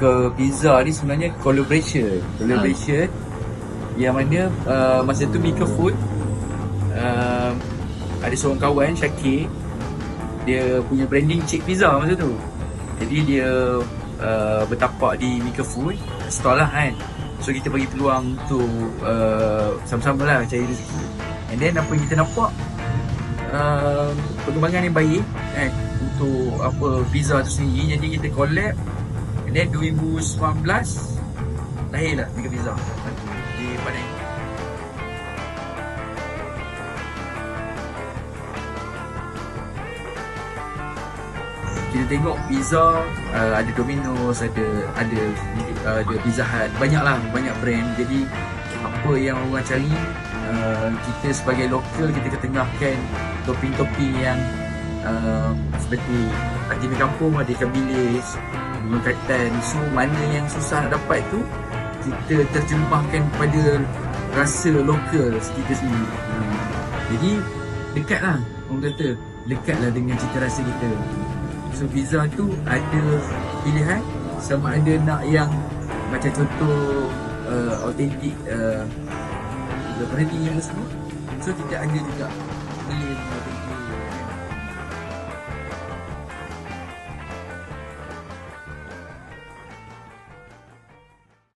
Ke pizza ni sebenarnya collaboration yang mana masa tu Mika Food ada seorang kawan Syakir, dia punya branding cake pizza masa tu. Jadi dia bertapak di Mika Food stall lah kan. So kita bagi peluang untuk sama-sama lah cari rezeki. And then apa yang kita nampak perkembangan yang baik kan untuk apa pizza tu sendiri. Jadi kita collab. And then 2019 lahirlah Mika Pizza di Padang. Kita tengok pizza ada Domino's, ada Pizza Hut, banyak brand. Jadi apa yang orang cari, kita sebagai lokal kita ketengahkan topping-topping yang seperti Haji Kampung ada ikan bilis, bunga katan. So mana yang susah nak dapat tu kita terjemahkan kepada rasa lokal kita sendiri. Jadi dekatlah, orang kata dekatlah dengan cita rasa kita. So pizza tu ada pilihan, sama ada nak yang macam contoh autentik berhenti yang semua. So kita ada juga boleh